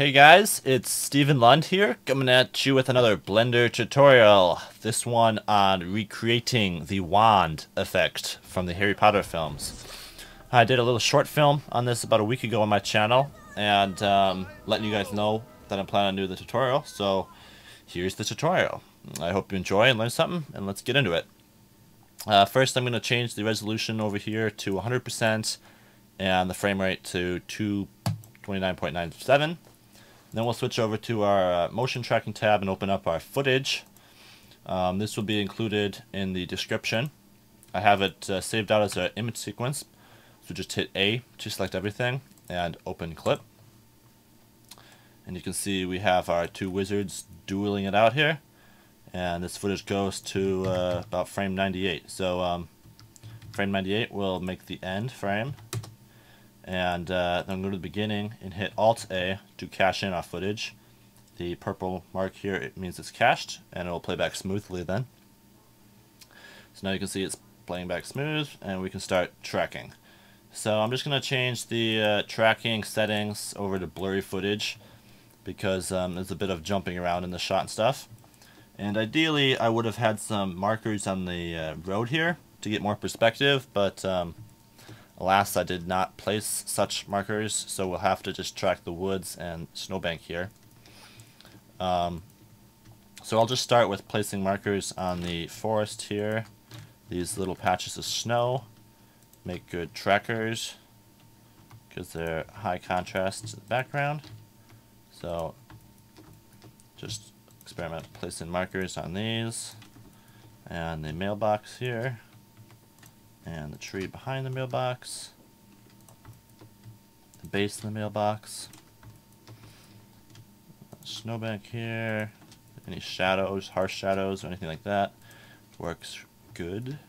Hey guys, it's Stephen Lund here, coming at you with another Blender tutorial. This one on recreating the wand effect from the Harry Potter films. I did a little short film on this about a week ago on my channel, and letting you guys know that I'm planning on doing the tutorial, so here's the tutorial. I hope you enjoy and learn something, and let's get into it. First, I'm going to change the resolution over here to 100% and the frame rate to 229.97. Then we'll switch over to our motion tracking tab and open up our footage. This will be included in the description. I have it saved out as an image sequence, so just hit A to select everything and open clip. And you can see we have our two wizards dueling it out here, and this footage goes to about frame 98. So frame 98 will make the end frame. And then go to the beginning and hit Alt-A to cache in our footage. The purple mark here, it means it's cached, and it will play back smoothly then. So now you can see it's playing back smooth, and we can start tracking. So I'm just going to change the tracking settings over to blurry footage, because there's a bit of jumping around in the shot and stuff. And ideally, I would have had some markers on the road here to get more perspective, but alas, I did not place such markers, so we'll have to just track the woods and snowbank here. So I'll just start with placing markers on the forest here. These little patches of snow make good trackers because they're high contrast to the background. So just experiment placing markers on these, and the mailbox here, and the tree behind the mailbox, the base of the mailbox, snowbank here, any shadows, harsh shadows or anything like that works good.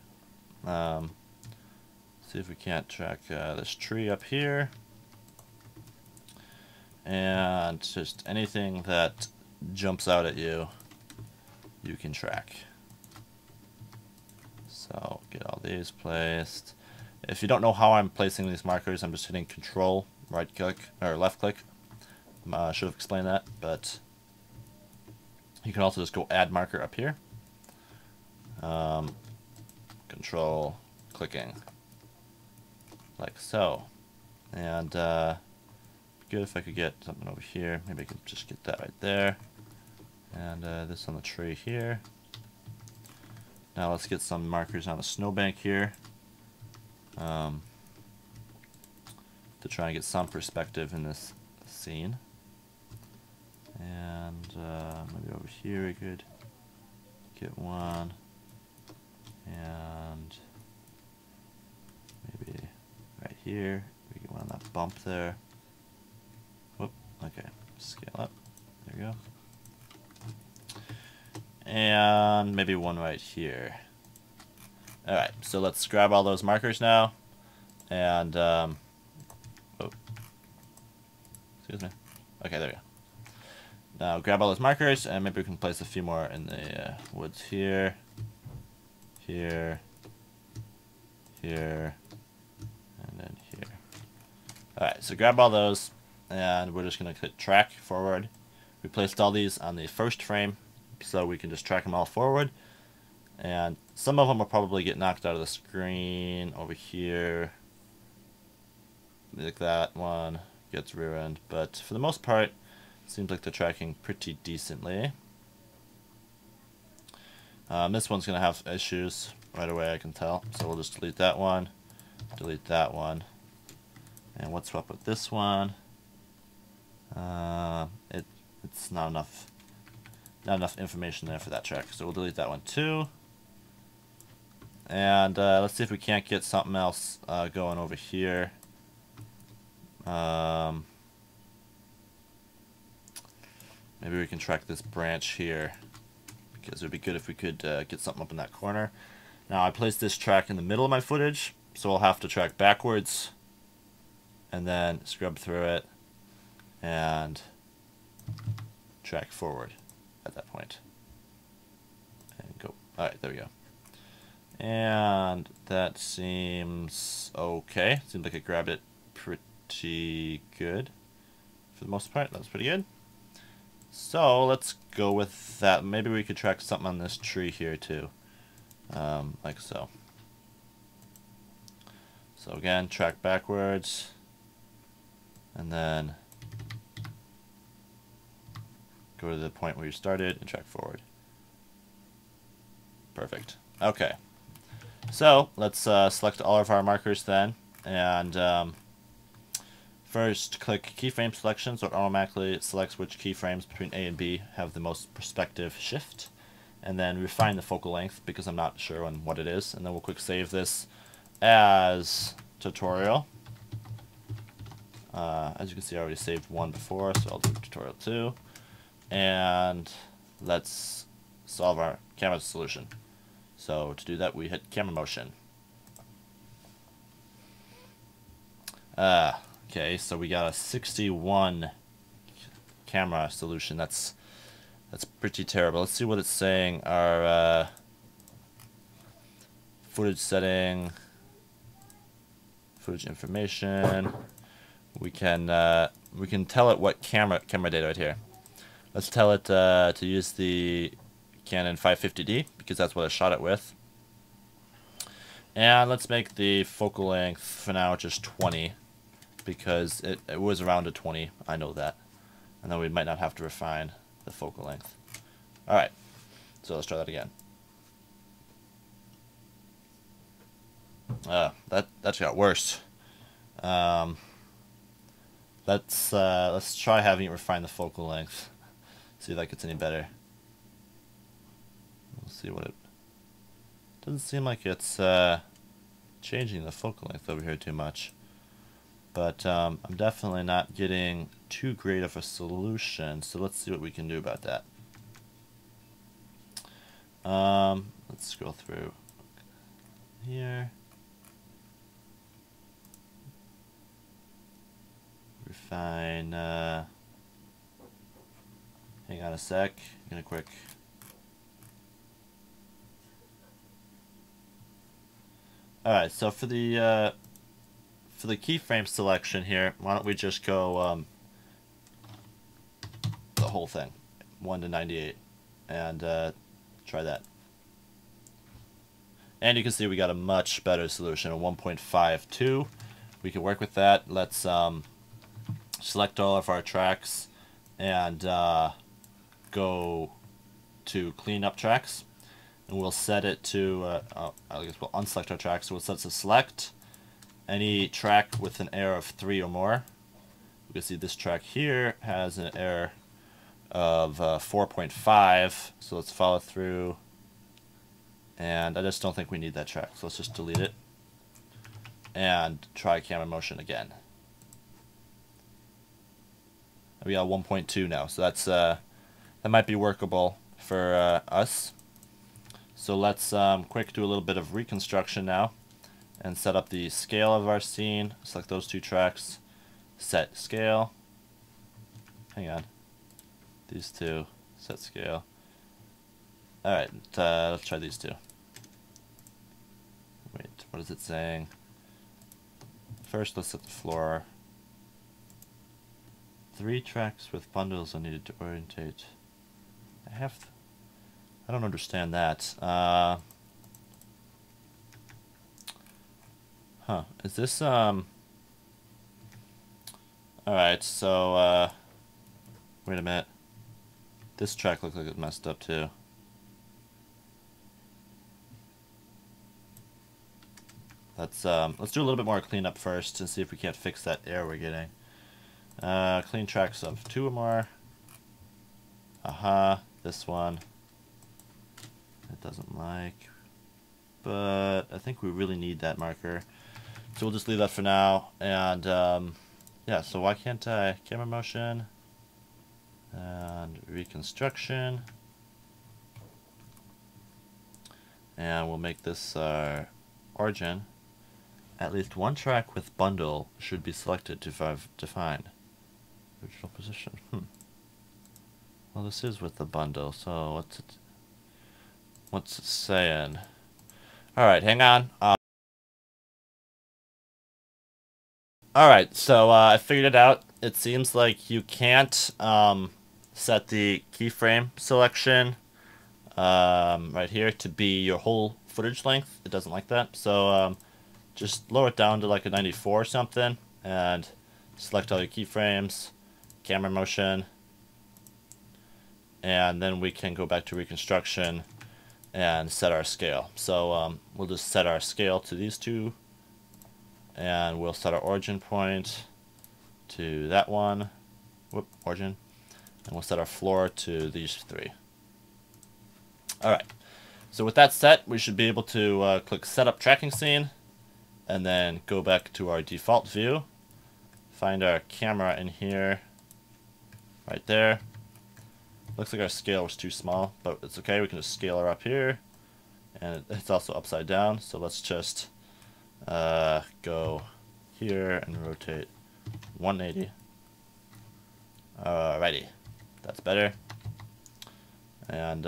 See if we can't track this tree up here, and just anything that jumps out at you, you can track. So get all these placed. If you don't know how I'm placing these markers, I'm just hitting Control, right click, or left click. I should have explained that, but you can also just go add marker up here. Control clicking, like so. And good if I could get something over here. Maybe I could just get that right there. And this on the tree here. Now let's get some markers on the snowbank here to try and get some perspective in this scene. And maybe over here we could get one, and maybe right here we get one on that bump there. Whoop, okay, scale up, there we go. And maybe one right here. Alright, so let's grab all those markers now, and oh, excuse me. Okay, there we go. Now grab all those markers, and maybe we can place a few more in the woods here, here, here, and then here. Alright, so grab all those, and we're just going to hit track forward. We placed all these on the first frame, so we can just track them all forward. And some of them will probably get knocked out of the screen over here. Like that one gets rear end, but for the most part, it seems like they're tracking pretty decently. This one's going to have issues right away, I can tell. So we'll just delete that one, and we'll swap with this one. It's not enough information there for that track, so we'll delete that one too. And let's see if we can't get something else going over here. Maybe we can track this branch here, because it would be good if we could get something up in that corner. Now I placed this track in the middle of my footage, so I'll have to track backwards and then scrub through it and track forward at that point. And go. Alright, there we go. And that seems okay. Seems like I grabbed it pretty good. for the most part. That's pretty good. So let's go with that. Maybe we could track something on this tree here too, like so. So again, track backwards, and then go to the point where you started and track forward. Perfect. Okay. So let's select all of our markers then, and first click keyframe selection, so it automatically selects which keyframes between A and B have the most perspective shift, and then refine the focal length because I'm not sure on what it is, and then we'll quick save this as tutorial. As you can see, I already saved one before, so I'll do tutorial 2, and let's solve our camera solution. So to do that, we hit camera motion. Okay, so we got a 61 camera solution. That's pretty terrible. Let's see what it's saying. Our footage setting, footage information. We can tell it what camera data right here. Let's tell it to use the Canon 550D because that's what I shot it with. And let's make the focal length for now just 20 because it was around a 20. I know that. And then we might not have to refine the focal length. Alright, so let's try that again. That got worse. Let's try having it refine the focal length. See if that gets any better. We'll see what it... Doesn't seem like it's changing the focal length over here too much. But I'm definitely not getting too great of a solution, so let's see what we can do about that. Let's scroll through here. Refine, hang on a sec, I'm gonna quick. Alright, so for the keyframe selection here, why don't we just go the whole thing, 1 to 98, and try that. And you can see we got a much better solution, a 1.52. We can work with that. Let's select all of our tracks and go to clean up tracks, and we'll set it to I guess we'll unselect our tracks, so we'll set it to select any track with an error of 3 or more. We can see this track here has an error of 4.5, so let's follow through, and I just don't think we need that track, so let's just delete it and try camera motion again. We got 1.2 now, so that's that might be workable for us. So let's quick do a little bit of reconstruction now and set up the scale of our scene. Select those 2 tracks, set scale. Hang on, these 2, set scale. Alright, let's try these 2. Wait, what is it saying? First, let's set the floor. 3 tracks with bundles are needed to orientate. I don't understand that. Is this alright, so wait a minute. This track looks like it's messed up too. Let's do a little bit more cleanup first and see if we can't fix that error we're getting. Clean tracks of 2 or more. This one it doesn't like, but I think we really need that marker, so we'll just leave that for now. And yeah, so why can't I camera motion and reconstruction, and we'll make this our origin. At least 1 track with bundle should be selected to define original position. Well, this is with the bundle, so what's it saying? Alright, hang on. Alright, so I figured it out. It seems like you can't set the keyframe selection right here to be your whole footage length. It doesn't like that. So just lower it down to like a 94 or something and select all your keyframes, camera motion, and then we can go back to reconstruction and set our scale. So we'll just set our scale to these two, and we'll set our origin point to that one, origin, and we'll set our floor to these three. Alright, so with that set, we should be able to click Setup Tracking Scene, and then go back to our default view, find our camera in here, right there. Looks like our scale was too small, but it's okay, we can just scale her up here, and it's also upside down, so let's just go here and rotate 180. Alrighty, that's better. And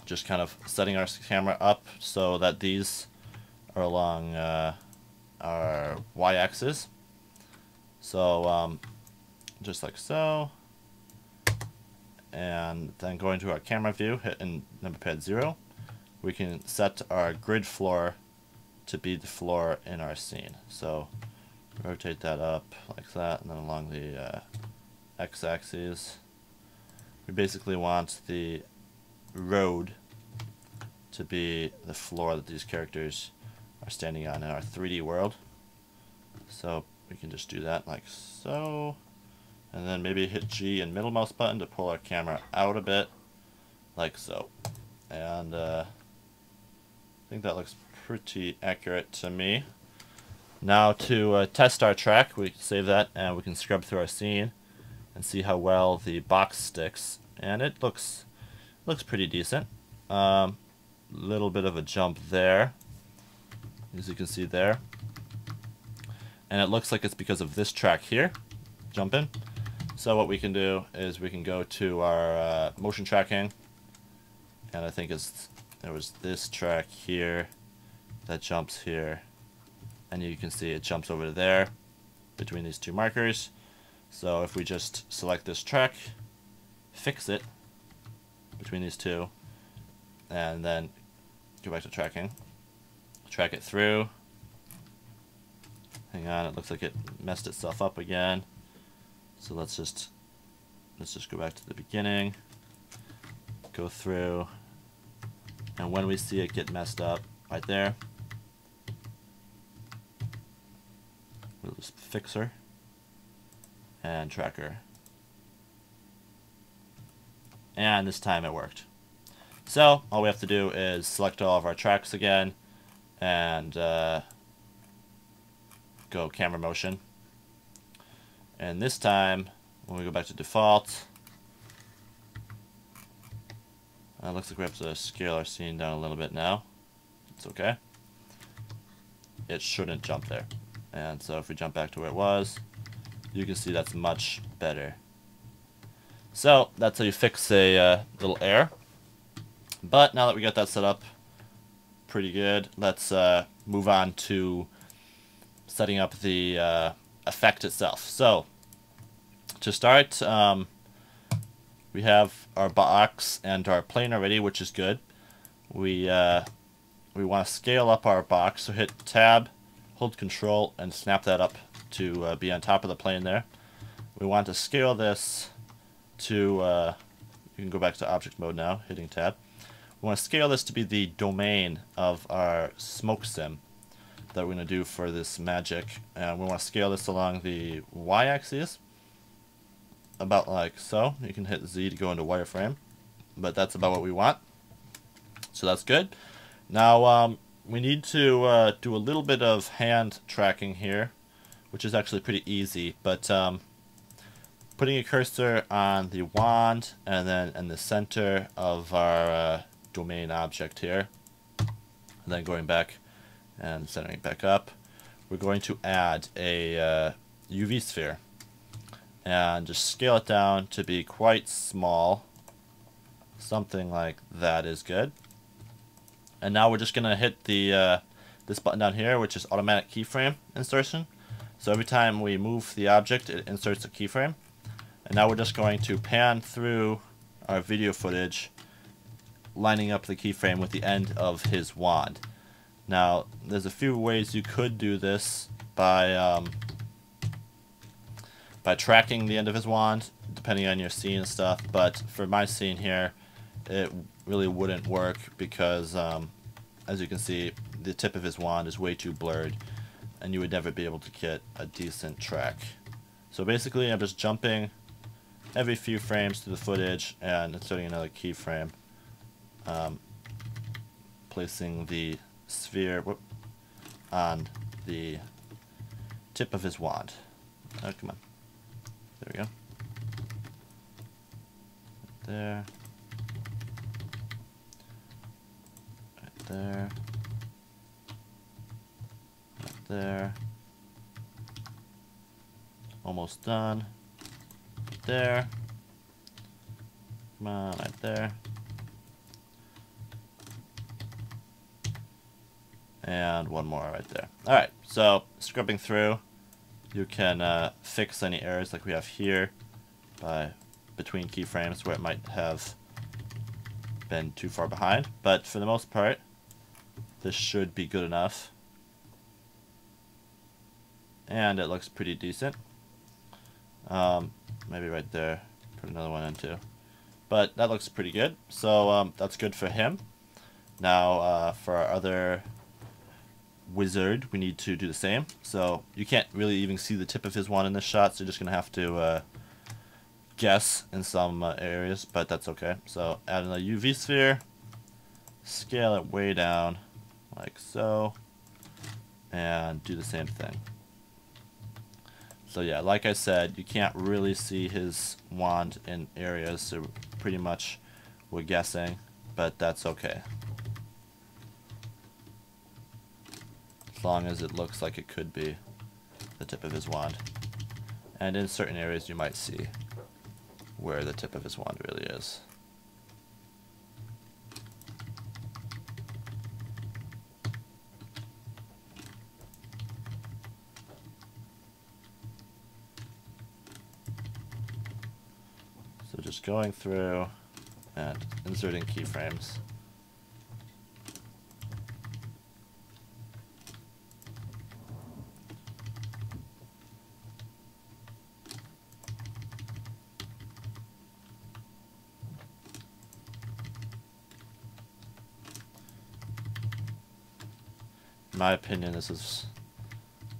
just kind of setting our camera up so that these are along our y-axis. So just like so. And then going to our camera view, hitting number pad 0, we can set our grid floor to be the floor in our scene. So rotate that up like that, and then along the x-axis. We basically want the road to be the floor that these characters are standing on in our 3D world. So we can just do that like so. And then maybe hit G and middle mouse button to pull our camera out a bit, like so. And I think that looks pretty accurate to me. Now to test our track, we save that and we can scrub through our scene and see how well the box sticks. And it looks pretty decent. Little bit of a jump there, as you can see there. And it looks like it's because of this track here, jumping. So what we can do is we can go to our motion tracking, and I think there was this track here that jumps here, and you can see it jumps over there between these two markers. So if we just select this track, fix it between these two, and then go back to tracking, track it through. Hang on, it looks like it messed itself up again. So let's just go back to the beginning, go through, and when we see it get messed up right there, we'll just fix her and track her. And this time it worked. So all we have to do is select all of our tracks again and go camera motion. And this time, when we go back to default, it looks like we have to scale our scene down a little bit now. It's okay. It shouldn't jump there. And so if we jump back to where it was, you can see that's much better. So that's how you fix a little error. But now that we got that set up pretty good, let's move on to setting up the effect itself. So to start, we have our box and our plane already, which is good. We want to scale up our box, so hit Tab, hold Control, and snap that up to be on top of the plane there. We want to scale this to, you can go back to object mode now, hitting Tab. We want to scale this to be the domain of our smoke sim that we're going to do for this magic, and we want to scale this along the y-axis about like so. You can hit Z to go into wireframe, but that's about what we want, so that's good. Now we need to do a little bit of hand tracking here, which is actually pretty easy, but putting a cursor on the wand and then in the center of our domain object here, and then going back and centering it back up, we're going to add a UV sphere and just scale it down to be quite small. Something like that is good. And now we're just going to hit the this button down here, which is automatic keyframe insertion. So every time we move the object, it inserts a keyframe. And now we're just going to pan through our video footage, lining up the keyframe with the end of his wand. Now, there's a few ways you could do this by tracking the end of his wand, depending on your scene and stuff. But for my scene here, it really wouldn't work because, as you can see, the tip of his wand is way too blurred, and you would never be able to get a decent track. So basically, I'm just jumping every few frames to the footage and inserting another keyframe, placing the sphere on the tip of his wand. Oh, come on. There we go. Right there. Right there. Right there. Almost done. Right there. Come on, right there. And one more right there. Alright, so scrubbing through, you can fix any errors like we have here by between keyframes where it might have been too far behind. But for the most part, this should be good enough. And it looks pretty decent. Maybe right there, put another one in too. But that looks pretty good, so that's good for him. Now for our other wizard, we need to do the same. So you can't really even see the tip of his wand in this shot, so you're just going to have to guess in some areas, but that's okay. So add another UV sphere, scale it way down, like so, and do the same thing. So yeah, like I said, you can't really see his wand in areas, so pretty much we're guessing, but that's okay. As long as it looks like it could be the tip of his wand. And in certain areas you might see where the tip of his wand really is. So just going through and inserting keyframes. In my opinion, this is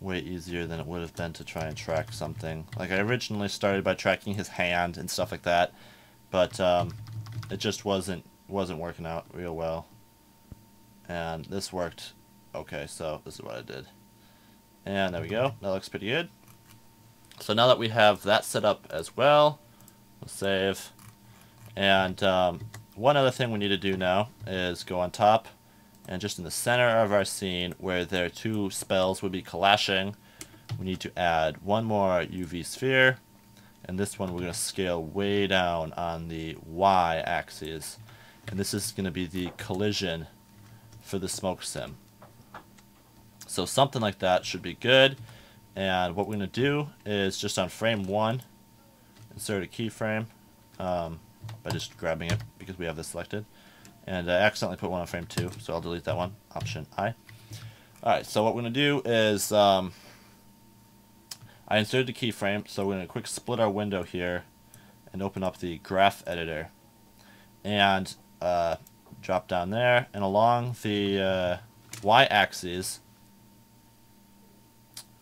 way easier than it would have been to try and track something. Like, I originally started by tracking his hand and stuff like that, but it just wasn't working out real well. And this worked okay, so this is what I did. And there we go. That looks pretty good. So now that we have that set up as well, we'll save. And one other thing we need to do now is go on top, and just in the center of our scene where their two spells would be clashing, we need to add one more UV sphere, and this one we're going to scale way down on the y-axis, and this is going to be the collision for the smoke sim. So something like that should be good, and what we're going to do is just on frame 1, insert a keyframe by just grabbing it because we have this selected. And I accidentally put one on frame 2, so I'll delete that one. Option I. Alright, so what we're going to do is I inserted the keyframe, so we're going to quick split our window here and open up the graph editor. And drop down there, and along the y-axis,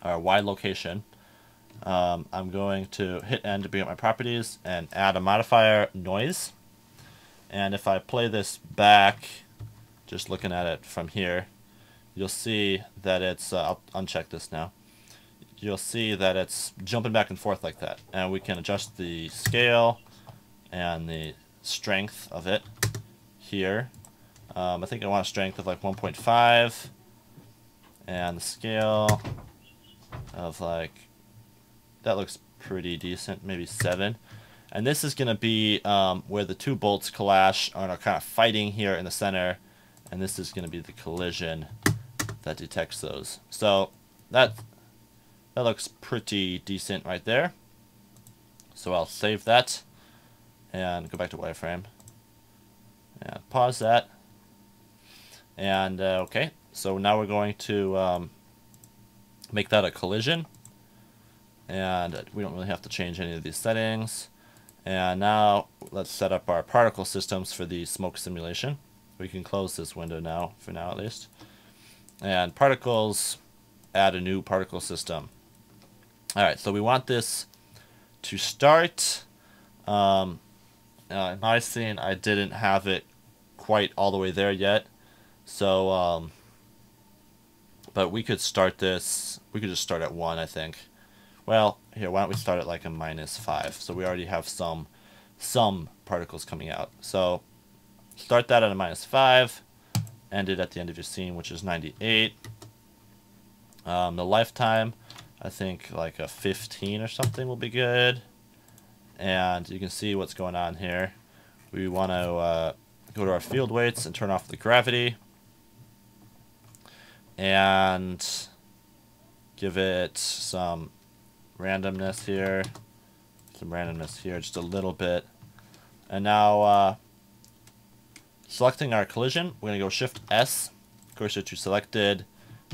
or y location, I'm going to hit N to bring up my properties and add a modifier noise. And if I play this back, just looking at it from here, you'll see that it's, I'll uncheck this now, you'll see that it's jumping back and forth like that. And we can adjust the scale and the strength of it here. I think I want a strength of like 1.5, and the scale of like, that looks pretty decent, maybe 7. And this is going to be where the two bolts clash and are kind of fighting here in the center. And this is going to be the collision that detects those. So that's that looks pretty decent right there. So I'll save that and go back to wireframe and pause that. And okay, so now we're going to make that a collision, and we don't really have to change any of these settings. And now let's set up our particle systems for the smoke simulation. We can close this window now, for now at least. And particles, add a new particle system. Alright, so we want this to start. In my scene, I didn't have it quite all the way there yet. So, but we could start this, we could just start at 1, I think. Well, here, why don't we start at like a -5, so we already have some particles coming out. So, start that at a -5, end it at the end of your scene, which is 98. The lifetime, I think like a 15 or something will be good. And you can see what's going on here. We want to go to our field weights and turn off the gravity. And give it some randomness here. Some randomness here, just a little bit. And now, selecting our collision, we're going to go Shift S, cursor to selected,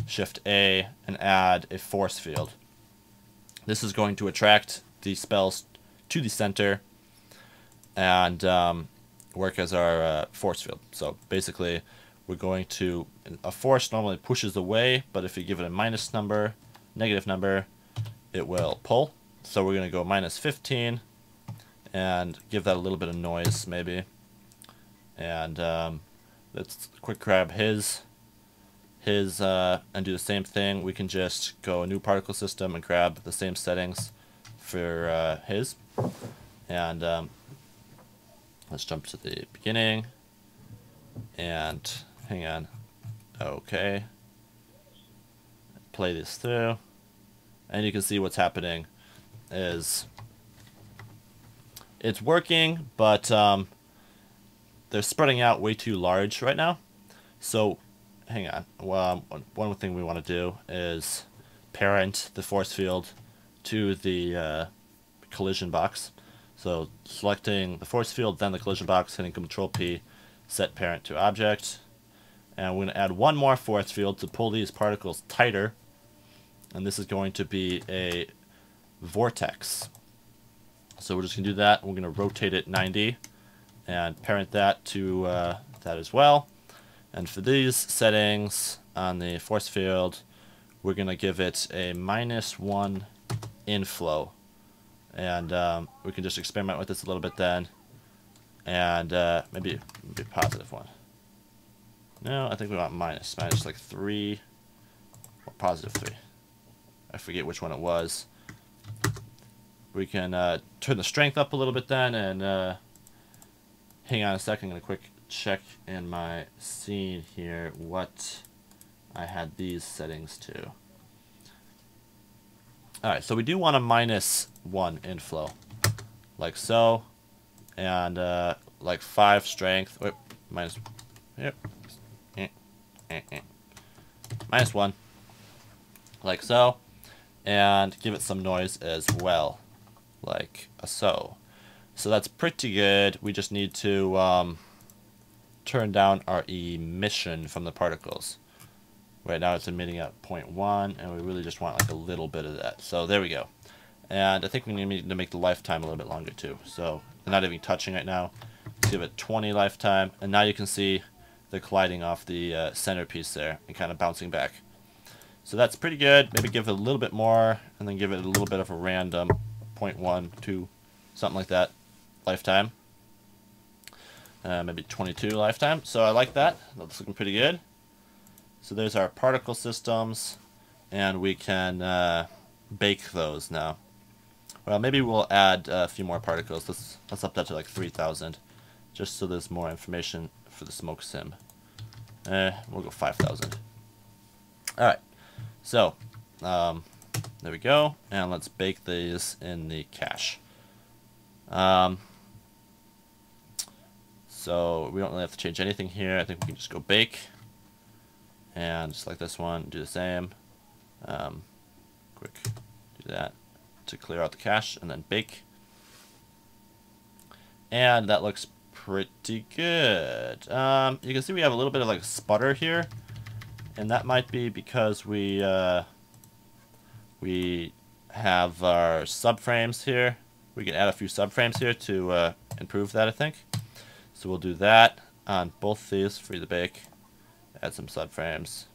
Shift A, and add a force field. This is going to attract the spells to the center and work as our force field. So basically, we're going to, a force normally pushes away, but if you give it a negative number, it will pull. So we're going to go -15 and give that a little bit of noise maybe. And let's quick grab his and do the same thing. We can just go a new particle system and grab the same settings for his. And let's jump to the beginning and hang on. Okay. Play this through. And you can see what's happening is it's working, but they're spreading out way too large right now. So hang on. Well, one thing we want to do is parent the force field to the collision box. So selecting the force field, then the collision box, hitting Control P, set parent to object. And we're going to add one more force field to pull these particles tighter. And this is going to be a vortex. So we're just going to do that. We're going to rotate it 90 and parent that to that as well. And for these settings on the force field, we're going to give it a -1 inflow. And we can just experiment with this a little bit then. And maybe a positive one. No, I think we want minus like 3 or +3. I forget which one it was. We can turn the strength up a little bit then, and hang on a second. I'm going to quick check in my scene here what I had these settings to. Alright, so we do want a -1 inflow, like so, and like 5 strength. Wait, yep. -1, like so, and give it some noise as well, like so. So that's pretty good. We just need to turn down our emission from the particles. Right now it's emitting at 0.1, and we really just want like a little bit of that. So there we go. And I think we need to make the lifetime a little bit longer too. So they're not even touching right now. Let's give it 20 lifetime, and now you can see they're colliding off the centerpiece there and kind of bouncing back. So that's pretty good. Maybe give it a little bit more, and then give it a little bit of a random 0.1, 2, something like that lifetime. Maybe 22 lifetime. So I like that. That's looking pretty good. So there's our particle systems, and we can bake those now. Well, maybe we'll add a few more particles. Let's up that to like 3,000, just so there's more information for the smoke sim. We'll go 5,000. All right. So there we go, and let's bake these in the cache. So we don't really have to change anything here. I think we can just go bake, and just like this one, do the same. Quick Do that to clear out the cache, and then bake. And that looks pretty good. You can see we have a little bit of like a sputter here, and that might be because we have our subframes here. We can add a few subframes here to improve that, I think. So we'll do that on both these, free the bake, add some subframes.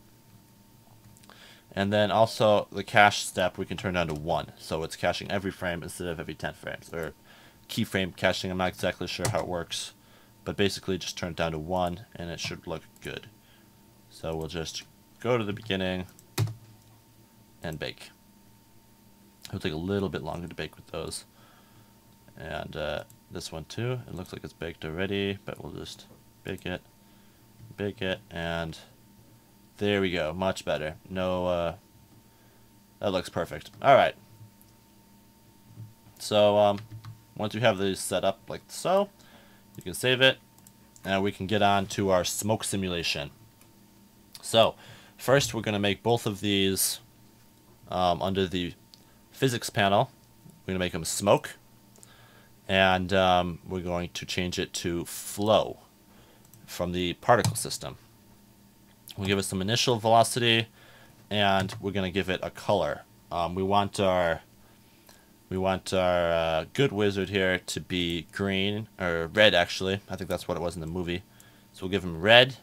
And then also the cache step we can turn down to 1. So it's caching every frame instead of every 10 frames. Or keyframe caching, I'm not exactly sure how it works. But basically just turn it down to 1 and it should look good. So we'll just go to the beginning and bake. It'll take a little bit longer to bake with those. And this one too, it looks like it's baked already, but we'll just bake it, and there we go, much better. No, that looks perfect. Alright. So, once you have these set up like so, you can save it, and we can get on to our smoke simulation. So, first we're going to make both of these under the physics panel. We're going to make them smoke, and we're going to change it to flow from the particle system. We'll give it some initial velocity, and we're going to give it a color. We want our good wizard here to be green, or red actually. I think that's what it was in the movie. So we'll give him red,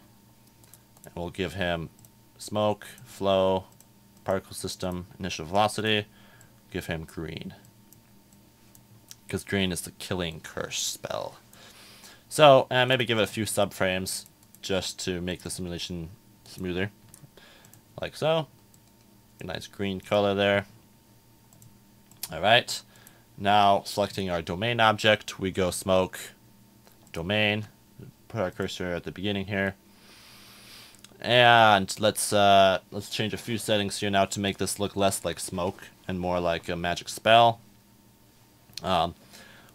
and we'll give him smoke, flow, particle system, initial velocity. Give him green, because green is the killing curse spell. So maybe give it a few subframes just to make the simulation smoother, like so. A nice green color there. Alright, now selecting our domain object, we go smoke, domain, put our cursor at the beginning here, and let's change a few settings here now to make this look less like smoke and more like a magic spell.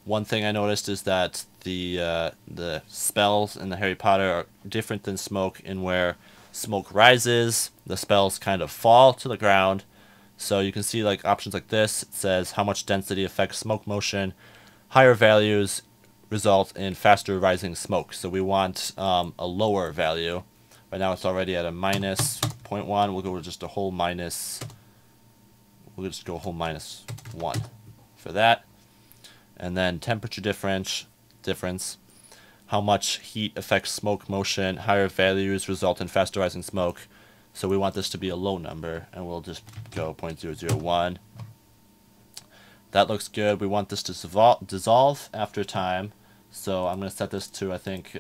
One thing I noticed is that the spells in the Harry Potter are different than smoke, in where smoke rises, the spells kind of fall to the ground. So you can see like options like this. It says how much density affects smoke motion. Higher values result in faster rising smoke. So we want a lower value. Right now it's already at a minus 0.1. We'll go with just a whole minus. We'll just go a whole minus 1 for that. And then temperature difference. How much heat affects smoke motion. Higher values result in faster rising smoke. So we want this to be a low number, and we'll just go 0.001. That looks good. We want this to dissolve after time. So I'm going to set this to, I think,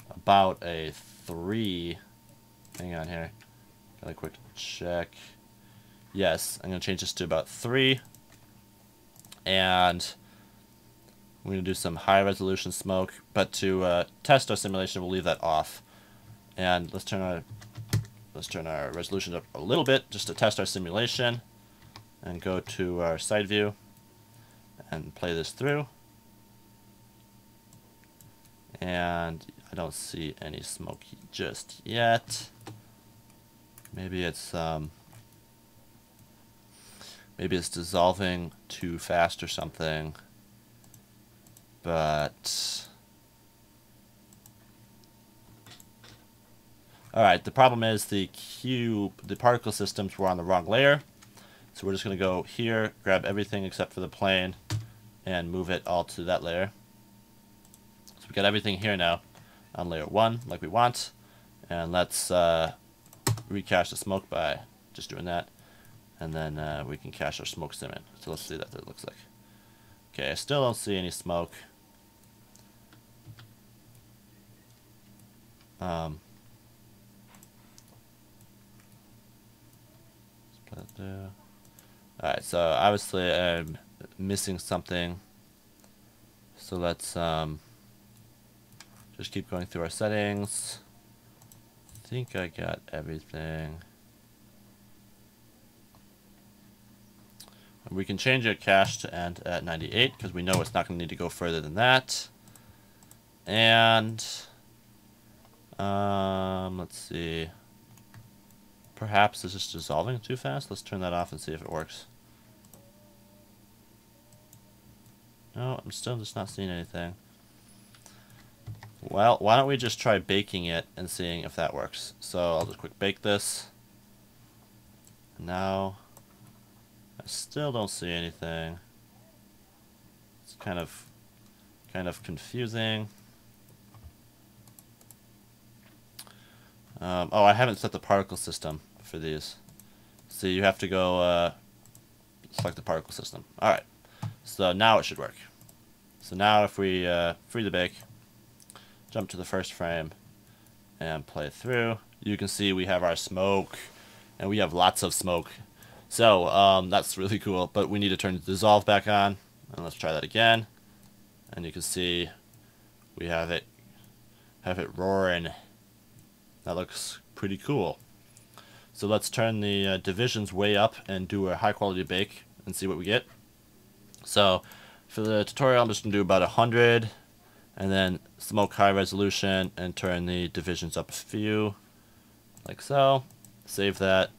about a 3. Hang on here. Got a quick check. Yes, I'm going to change this to about 3. And we're going to do some high resolution smoke. But to test our simulation, we'll leave that off. And let's turn our resolution up a little bit just to test our simulation, and go to our side view and play this through. And I don't see any smoke just yet. Maybe it's dissolving too fast or something. But alright, the problem is the particle systems were on the wrong layer. So we're just going to go here, grab everything except for the plane, and move it all to that layer. So we got everything here now on layer 1 like we want. And let's recache the smoke by just doing that. And then we can cache our smoke sim in. So let's see what that looks like. Okay, I still don't see any smoke. Alright, so obviously I'm missing something. So let's just keep going through our settings. I think I got everything. We can change our cache to end at 98 because we know it's not going to need to go further than that. And let's see. Perhaps this is dissolving too fast. Let's turn that off and see if it works. No, I'm still just not seeing anything. Well, why don't we just try baking it and seeing if that works. So I'll just quick bake this. Now, I still don't see anything. It's kind of confusing. Oh, I haven't set the particle system for these. So you have to go select the particle system. Alright, so now it should work. So now if we free the bake, jump to the first frame, and play through, you can see we have our smoke, and we have lots of smoke. So that's really cool, but we need to turn the dissolve back on, and let's try that again. And you can see we have it roaring. That looks pretty cool. So let's turn the divisions way up and do a high quality bake and see what we get. So for the tutorial, I'm just going to do about 100 and then smoke high resolution and turn the divisions up a few, like so. Save that.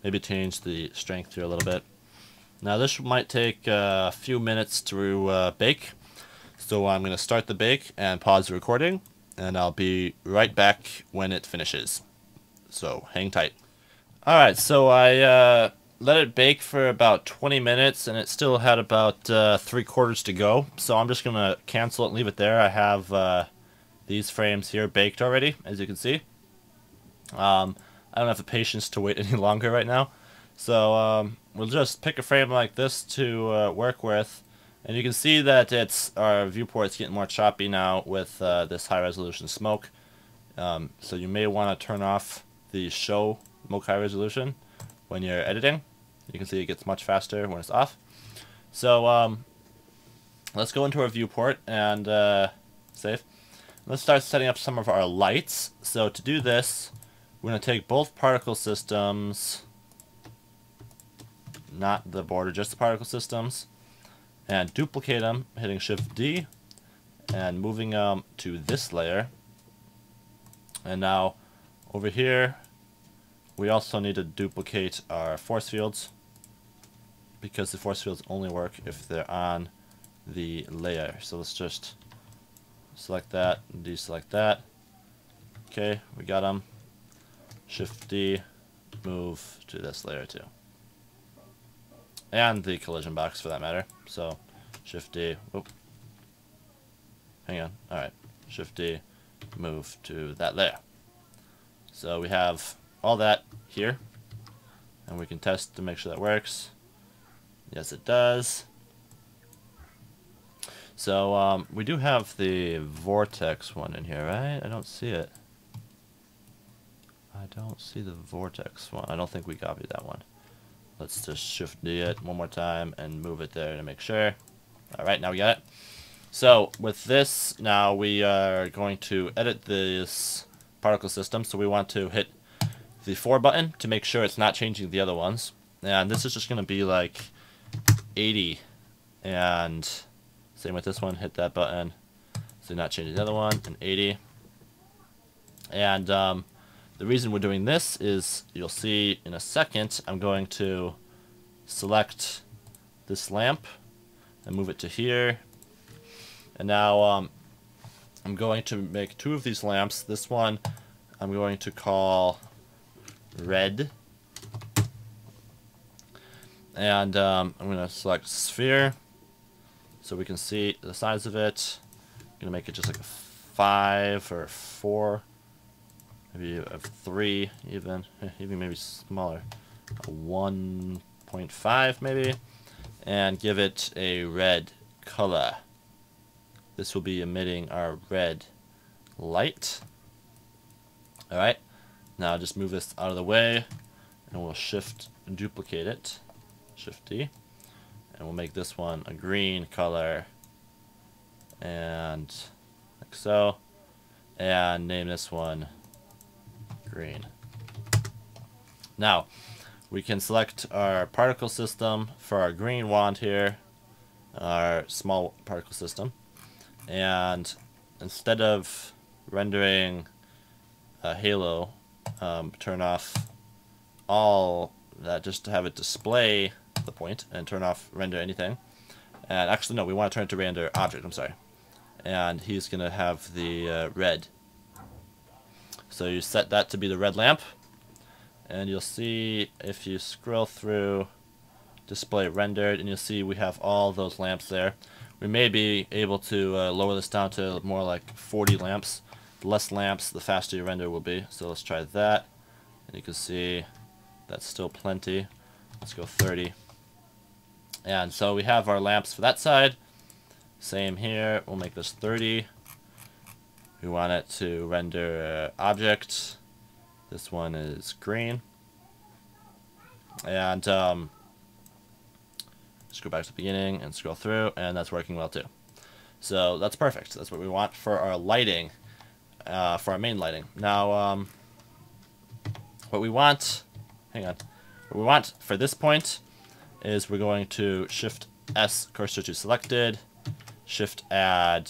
Maybe change the strength here a little bit. Now this might take a few minutes to bake. So I'm going to start the bake and pause the recording, and I'll be right back when it finishes. So hang tight. Alright, so I let it bake for about 20 minutes, and it still had about 3/4 to go. So I'm just going to cancel it and leave it there. I have these frames here baked already, as you can see. I don't have the patience to wait any longer right now. So we'll just pick a frame like this to work with. And you can see that our viewport's getting more choppy now with this high resolution smoke. So you may want to turn off the show smoke high resolution when you're editing. You can see it gets much faster when it's off. So let's go into our viewport and save. Let's start setting up some of our lights. So to do this, we're going to take both particle systems, not the border, just the particle systems, and duplicate them, hitting Shift D and moving them to this layer. And now over here we also need to duplicate our force fields, because the force fields only work if they're on the layer. So let's just select that and deselect that. Okay, we got them. Shift D, move to this layer too. And the collision box for that matter. So Shift D, whoop. Hang on, alright. Shift D, move to that layer. So we have all that here, and we can test to make sure that works. Yes, it does. So we do have the vortex one in here, right? I don't see it. I don't see the vortex one. I don't think we copied that one. Let's just Shift D it one more time and move it there to make sure. Alright, now we got it. So with this, now we are going to edit this particle system. So we want to hit the 4 button to make sure it's not changing the other ones. And this is just going to be like 80. And same with this one, hit that button. So not changing the other one, and 80. And the reason we're doing this is, you'll see in a second, I'm going to select this lamp and move it to here. And now I'm going to make 2 of these lamps. This one I'm going to call red. And I'm going to select sphere so we can see the size of it. I'm going to make it just like a 5 or 4. Maybe a 3 even maybe smaller. A 1.5 maybe. And give it a red color. This will be emitting our red light. Alright, now just move this out of the way, and we'll Shift and duplicate it. Shift D. And we'll make this one a green color. And like so. And name this one green. Now, we can select our particle system for our green wand here, our small particle system, and instead of rendering a halo, turn off all that just to have it display the point and turn off render anything, And actually, no, we want to turn it to render object, I'm sorry. And he's going to have the red. So you set that to be the red lamp. And you'll see if you scroll through display rendered, and you'll see we have all those lamps there. We may be able to lower this down to more like 40 lamps. The less lamps, the faster your render will be. So let's try that. And you can see that's still plenty. Let's go 30. And so we have our lamps for that side. Same here. We'll make this 30. We want it to render object. This one is green. And just go back to the beginning and scroll through, and that's working well too. So that's perfect. That's what we want for our lighting, for our main lighting. Now, what we want, what we want for this point is we're going to Shift S cursor to selected, Shift add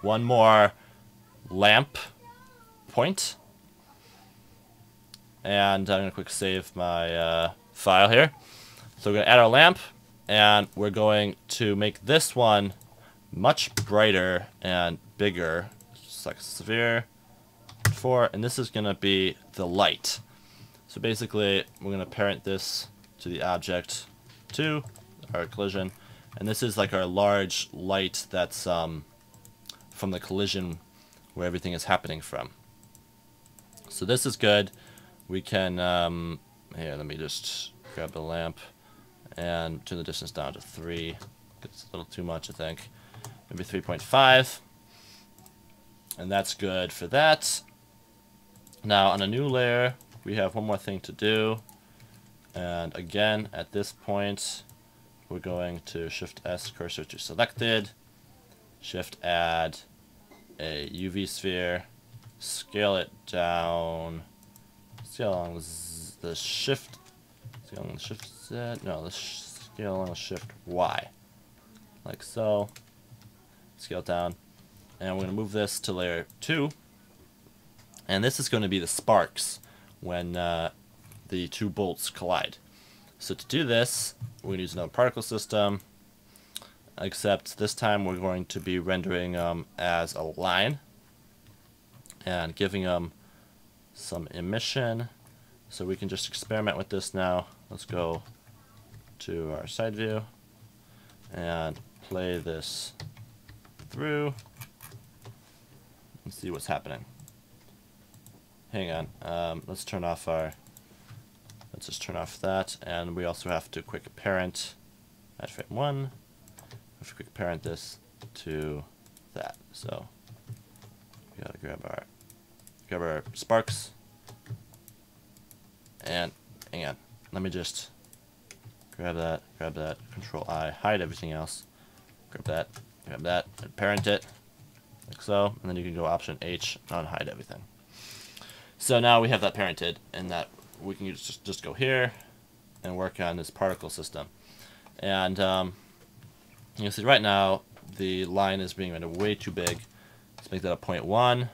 one more lamp point, and I'm going to quick save my file here. So we're going to add our lamp, and we're going to make this one much brighter and bigger, just like sphere 4, and this is going to be the light. So basically, we're going to parent this to the object 2, our collision, and this is like our large light that's from the collision where everything is happening from. So this is good. We can, here, let me just grab the lamp and turn the distance down to 3. It's a little too much, I think. Maybe 3.5. And that's good for that. Now, on a new layer, we have one more thing to do. And again, at this point, we're going to Shift S cursor to selected, Shift add a UV sphere, scale it down, scale along the Shift, scale along the Shift Z, no, the scale along the Shift Y, like so, scale down, and we're going to move this to layer 2, and this is going to be the sparks when the two bolts collide. So to do this, we're going to use another particle system, except this time we're going to be rendering as a line and giving them some emission. So we can just experiment with this now. Let's go to our side view and play this through and see what's happening. Hang on, let's turn off our, let's just turn off that, and we also have to quick parent at frame 1. We have to quick parent this to that. So we gotta grab our sparks, and hang on, let me just grab that, Control I, hide everything else, grab that, and parent it like so, and then you can go Option H, unhide everything. So now we have that parented, and that we can just go here and work on this particle system. And you see right now the line is being rendered way too big. Let's make that a 0.1.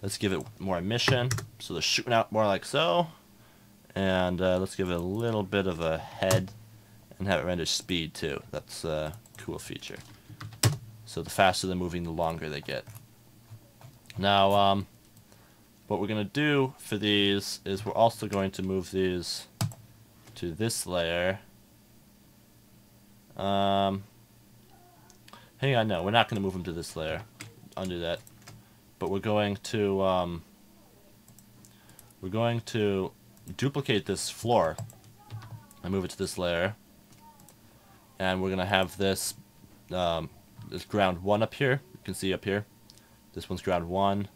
Let's give it more emission, so they're shooting out more like so. And let's give it a little bit of a head and have it render speed too. That's a cool feature. So the faster they're moving, the longer they get. Now, what we're going to do for these is we're also going to move these to this layer. Hang on, no, we're not going to move them to this layer. Undo that. But we're going to duplicate this floor and move it to this layer. And we're going to have this this ground 1 up here. You can see up here. This one's ground 1.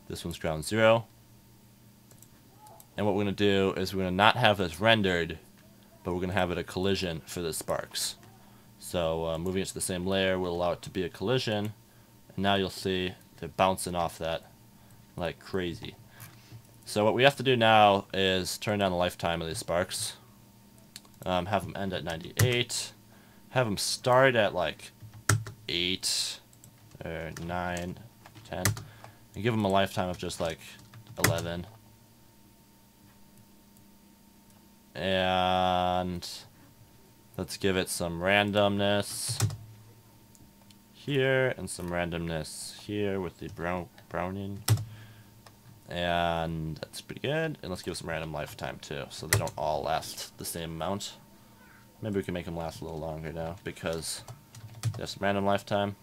This one's ground 0. And what we're going to do is we're going to not have this rendered, but we're going to have it a collision for the sparks. So moving it to the same layer will allow it to be a collision. And now you'll see they're bouncing off that like crazy. So what we have to do now is turn down the lifetime of these sparks. Have them end at 98. Have them start at like 8 or 9, 10. And give them a lifetime of just like 11. And let's give it some randomness. here, and some randomness here with the browning. And that's pretty good. And let's give some random lifetime too, so they don't all last the same amount. Maybe we can make them last a little longer now because there's some random lifetime.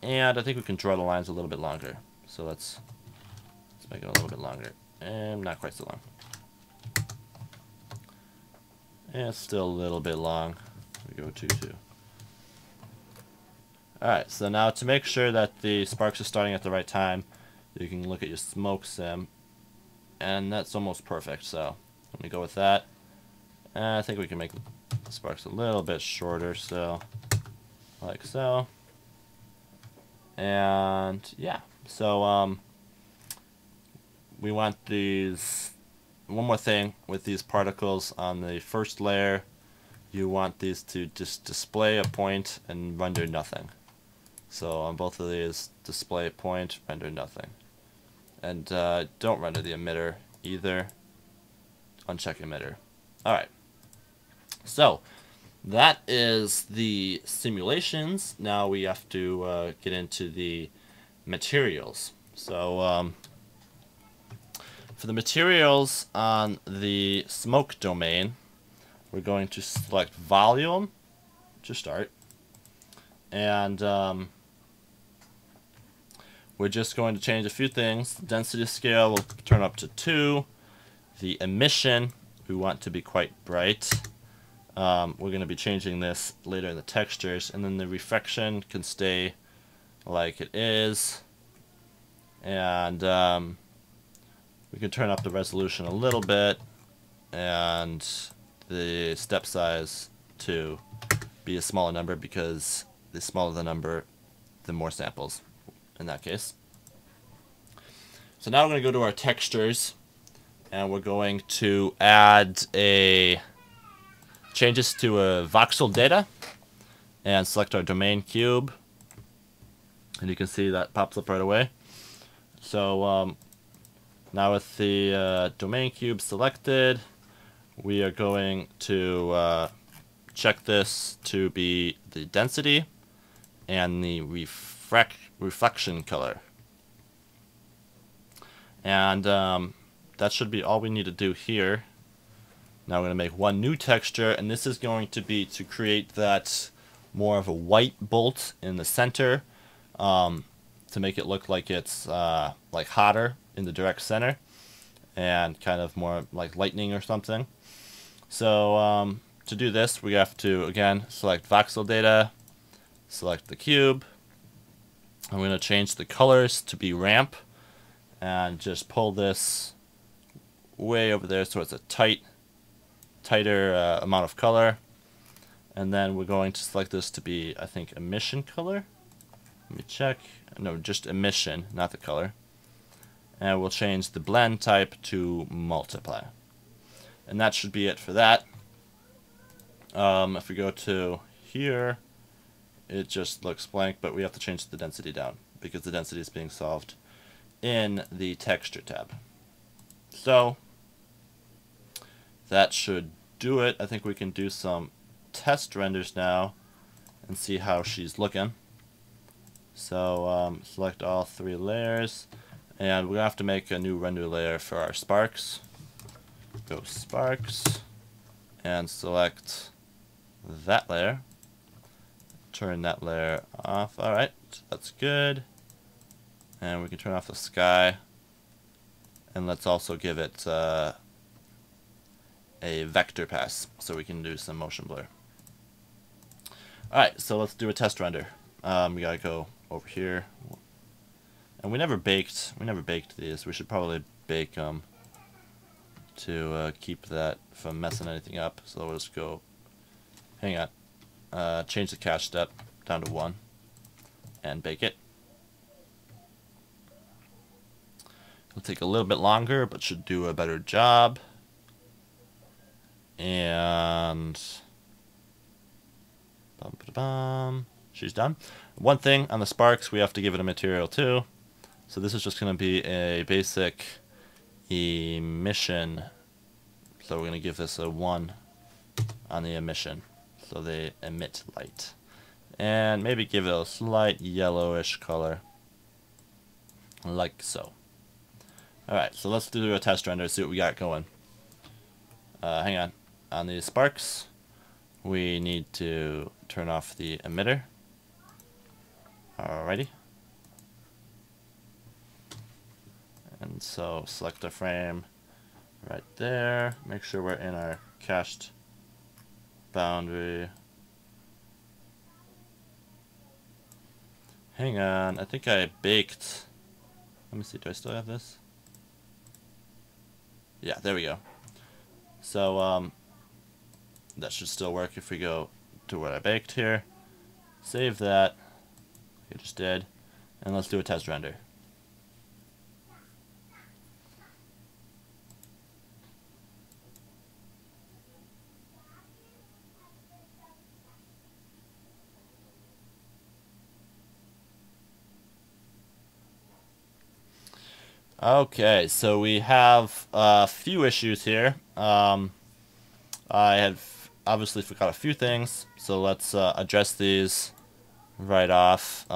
And I think we can draw the lines a little bit longer. So let's make it a little bit longer. And not quite so long. And it's still a little bit long. We go 2-2. Alright, so now to make sure that the sparks are starting at the right time, you can look at your smoke sim. And that's almost perfect, so let me go with that. And I think we can make the sparks a little bit shorter, so like so. And yeah, so we want these, one more thing with these particles on the first layer, you want these to just display a point and render nothing. So on both of these, display a point, render nothing. And don't render the emitter either. Uncheck emitter. Alright. So that is the simulations. Now we have to get into the materials. So for the materials on the smoke domain, we're going to select volume to start. And we're just going to change a few things. The density scale will turn up to 2. The emission, we want to be quite bright. We're going to be changing this later in the textures. And then the reflection can stay like it is. And we can turn up the resolution a little bit. And the step size to be a smaller number, because the smaller the number, the more samples in that case. So now we're going to go to our textures, and we're going to add changes to a voxel data, and select our domain cube, and you can see that pops up right away. So now with the domain cube selected, we are going to check this to be the density and the reflection color. And that should be all we need to do here. Now we're going to make one new texture, and this is going to be to create that more of a white bolt in the center, to make it look like it's like hotter in the direct center, and kind of more like lightning or something. So to do this, we have to again select voxel data, select the cube. I'm going to change the colors to be ramp, and just pull this way over there so it's a tighter amount of color. And then we're going to select this to be, I think, emission color. Let me check. No, just emission, not the color. And we'll change the blend type to multiply. And that should be it for that. If we go to here, it just looks blank, but we have to change the density down because the density is being solved in the texture tab. So that should do it. I think we can do some test renders now and see how she's looking. So select all 3 layers, and we're going to have to make a new render layer for our sparks. Go sparks and select that layer. Turn that layer off. Alright, that's good. And we can turn off the sky. And let's also give it a vector pass so we can do some motion blur. Alright, so let's do a test render. We gotta go over here. And we never baked these. We should probably bake them to keep that from messing anything up. So we'll just go, hang on, change the cache step down to 1 and bake it. It'll take a little bit longer, but should do a better job. And she's done. One thing on the sparks, we have to give it a material too. So this is just going to be a basic emission. So we're going to give this a 1 on the emission. So they emit light. and maybe give it a slight yellowish color, like so. Alright, so let's do a test render, see what we got going. Hang on. On these sparks, we need to turn off the emitter. Alrighty. And so select a frame right there. Make sure we're in our cached boundary. Hang on, I think I baked. Let me see, do I still have this? Yeah, there we go. So that should still work if we go to what I baked here. Save that. I just did. And let's do a test render. Okay, so we have a few issues here. I have obviously forgot a few things, so let's address these right off.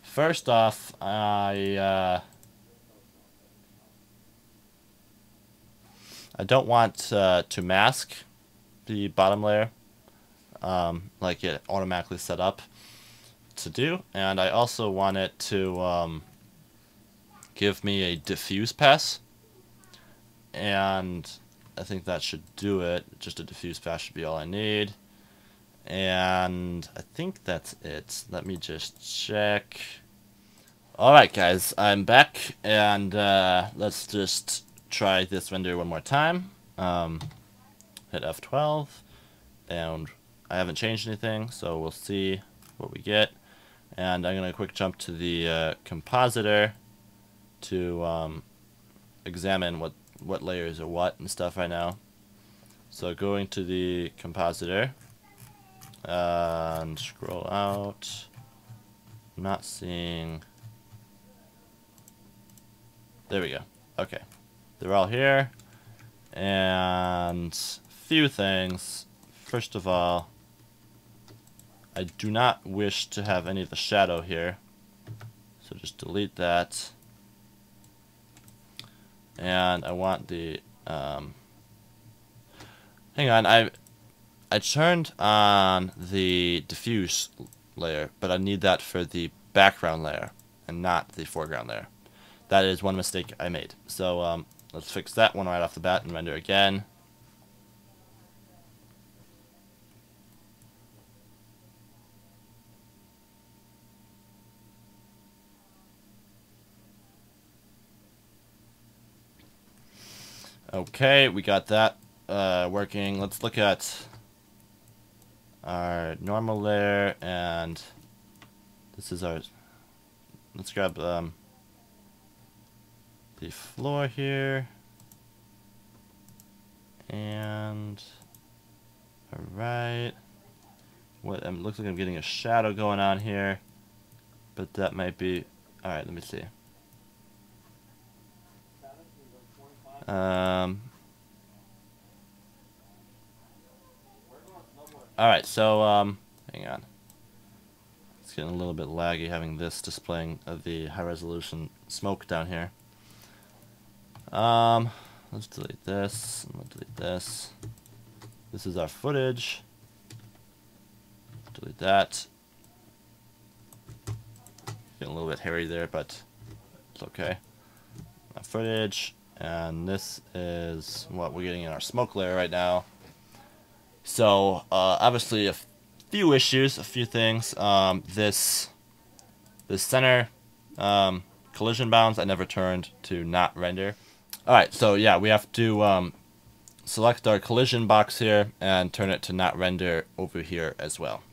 First off, I don't want to mask the bottom layer like it automatically set up to do, and I also want it to give me a diffuse pass, and I think that should do it. Just a diffuse pass should be all I need, and I think that's it. Let me just check. Alright guys, I'm back, and let's just try this render one more time. Hit F12, and I haven't changed anything, so we'll see what we get. And I'm going to quick jump to the compositor to examine what layers are what and stuff right now. So going to the compositor and scroll out. I'm not seeing. There we go. Okay. They're all here. And few things. First of all, I do not wish to have any of the shadow here, so just delete that. And I want the hang on, I turned on the diffuse layer, but I need that for the background layer and not the foreground layer. That is one mistake I made. So let's fix that one right off the bat and render again. Okay, we got that working. Let's look at our normal layer, and this is our. Let's grab the floor here, and all right. What looks like I'm getting a shadow going on here, but that might be. All right, let me see. Alright, so, hang on. It's getting a little bit laggy having this displaying the high resolution smoke down here. Let's delete this, and we'll delete this. This is our footage. Delete that. Getting a little bit hairy there, but it's okay. Our footage. And this is what we're getting in our smoke layer right now. So, obviously a few issues, a few things. This center collision bounds I never turned to not render. Alright, so yeah, we have to select our collision box here and turn it to not render over here as well.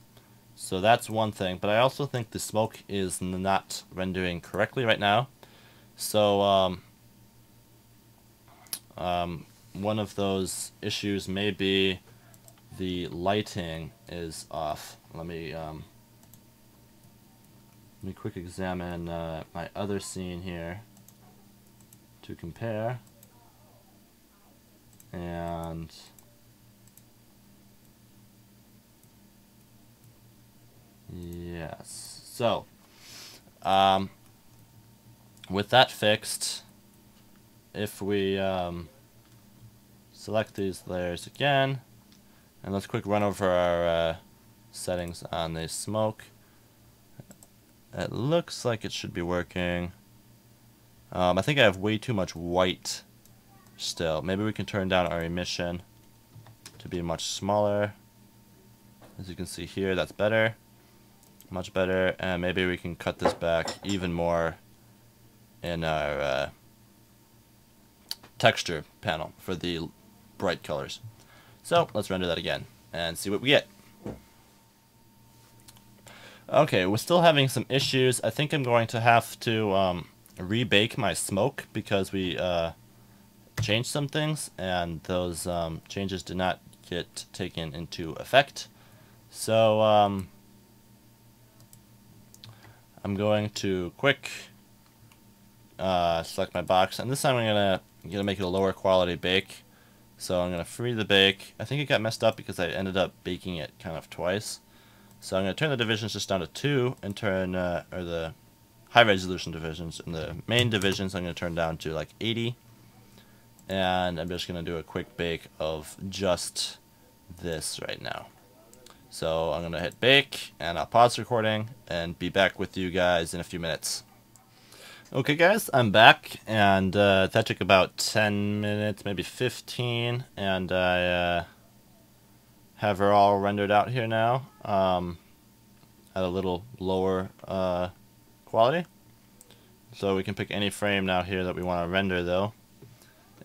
So that's one thing, but I also think the smoke is not rendering correctly right now. So, one of those issues may be the lighting is off. Let me quick examine my other scene here to compare. And Yes. So, with that fixed, if we select these layers again, and let's quick run over our settings on the smoke. It looks like it should be working. I think I have way too much white still. Maybe we can turn down our emission to be much smaller. As you can see here, that's better. Much better. And maybe we can cut this back even more in our texture panel for the bright colors. So let's render that again and see what we get. Okay, we're still having some issues. I think I'm going to have to rebake my smoke because we changed some things and those changes did not get taken into effect. So I'm going to quick select my box, and this time I'm gonna make it a lower quality bake. So I'm gonna free the bake. I think it got messed up because I ended up baking it kind of twice. So I'm gonna turn the divisions just down to 2 and turn or the high resolution divisions, and the main divisions I'm gonna turn down to like 80. And I'm just gonna do a quick bake of just this right now. So I'm gonna hit bake and I'll pause the recording and be back with you guys in a few minutes. Okay guys, I'm back, and that took about 10 minutes, maybe 15, and I have her all rendered out here now at a little lower quality. So we can pick any frame now here that we want to render though.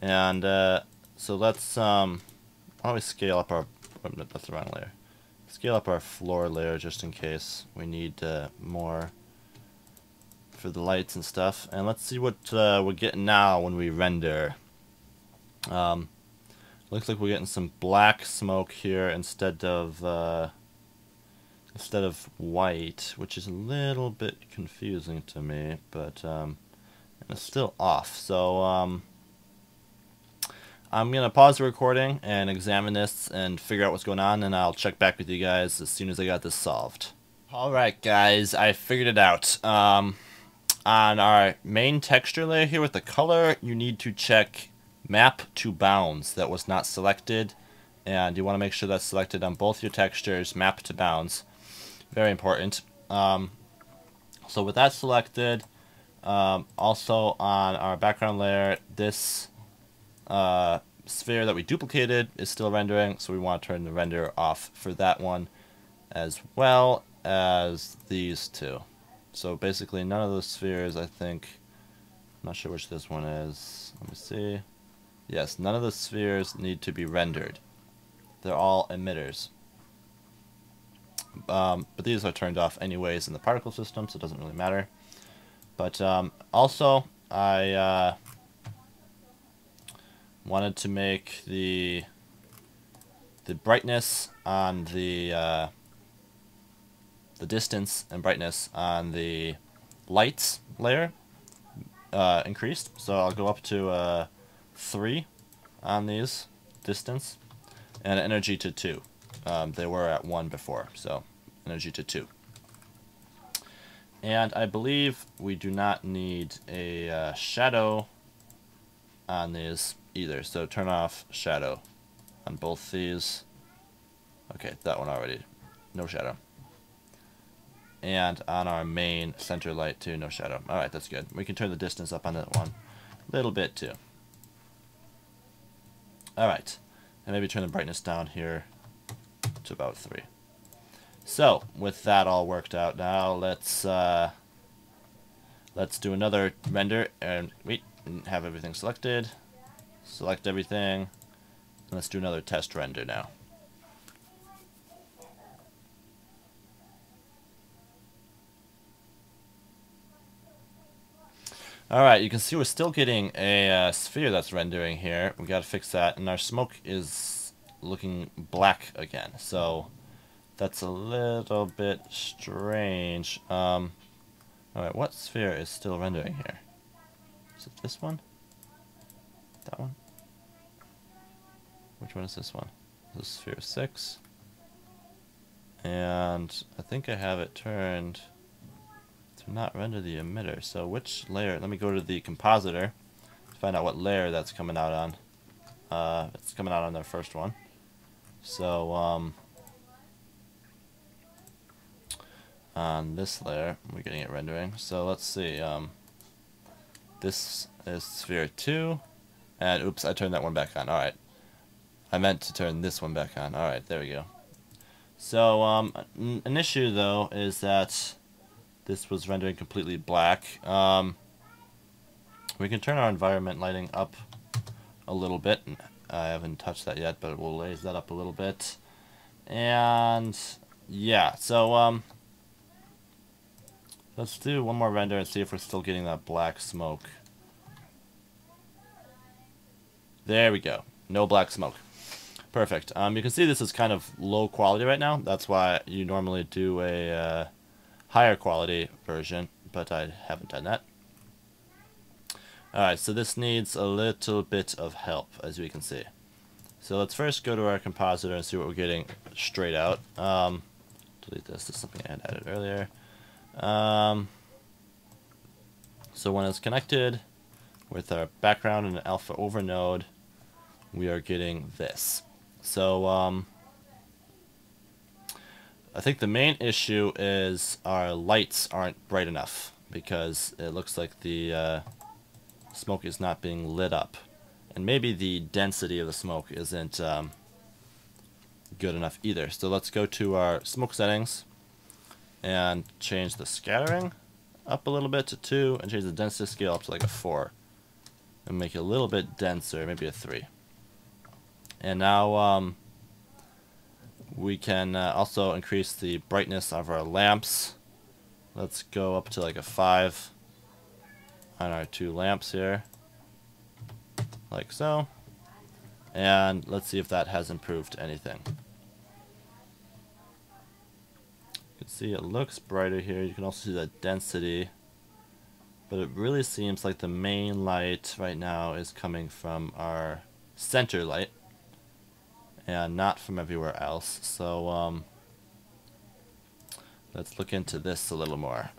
And so let's, why don't we scale up our, that's the wrong layer. Scale up our floor layer just in case we need more for the lights and stuff, and let's see what we're getting now when we render. Looks like we're getting some black smoke here instead of white, which is a little bit confusing to me, but and it's still off. So I'm gonna pause the recording and examine this and figure out what's going on, and I'll check back with you guys as soon as I got this solved. Alright guys, I figured it out. On our main texture layer here with the color, you need to check map to bounds. That was not selected, and you want to make sure that's selected on both your textures, map to bounds. Very important. So with that selected, also on our background layer, this sphere that we duplicated is still rendering, so we want to turn the render off for that one, as well as these two. So basically none of those spheres, I think, I'm not sure which this one is, let me see. Yes, none of the spheres need to be rendered. They're all emitters. But these are turned off anyways in the particle system, so it doesn't really matter. But also, I wanted to make the brightness on the distance and brightness on the lights layer increased. So I'll go up to 3 on these distance, and energy to 2. They were at 1 before, so energy to 2. And I believe we do not need a shadow on these either, so turn off shadow on both these. Okay, that one already, no shadow. And on our main center light too, no shadow. Alright, that's good. We can turn the distance up on that one a little bit too. Alright, and maybe turn the brightness down here to about 3. So, with that all worked out now, let's do another render, and wait, have everything selected. Select everything. Let's do another test render now. Alright, you can see we're still getting a sphere that's rendering here. We gotta fix that, and our smoke is looking black again, so that's a little bit strange. Alright, what sphere is still rendering here? Is it this one? That one? Which one is this one? This is sphere 6. And I think I have it turned to not render the emitter. So which layer? Let me go to the compositor to find out what layer that's coming out on. It's coming out on the first one. So on this layer, we're getting it rendering. So let's see. This is sphere 2, and oops, I turned that one back on. All right, I meant to turn this one back on. All right, there we go. So an issue though is that this was rendering completely black. We can turn our environment lighting up a little bit. I haven't touched that yet, but we'll raise that up a little bit. And yeah, so let's do one more render and see if we're still getting that black smoke. There we go. No black smoke. Perfect. You can see this is kind of low quality right now. That's why you normally do a higher quality version, but I haven't done that. Alright, so this needs a little bit of help, as we can see. So let's first go to our compositor and see what we're getting straight out. Delete this. This is something I had added earlier. So when it's connected with our background and alpha over node, we are getting this. So I think the main issue is our lights aren't bright enough because it looks like the smoke is not being lit up, and maybe the density of the smoke isn't good enough either. So let's go to our smoke settings and change the scattering up a little bit to 2 and change the density scale up to like a 4 and make it a little bit denser, maybe a 3. And now we can also increase the brightness of our lamps. Let's go up to like a 5 on our 2 lamps here, like so. And let's see if that has improved anything. You can see it looks brighter here. You can also see the density, but it really seems like the main light right now is coming from our center light and not from everywhere else. So let's look into this a little more.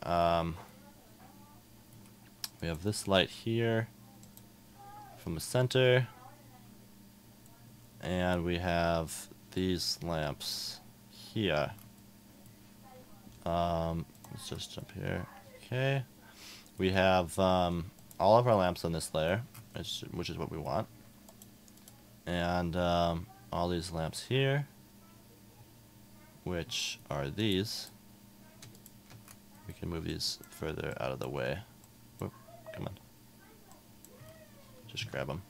We have this light here from the center, and we have these lamps here. Let's just jump here. Okay, we have all of our lamps on this layer, which is what we want, and all these lamps here, which are these. We can move these further out of the way. Whoop, come on. Just grab them.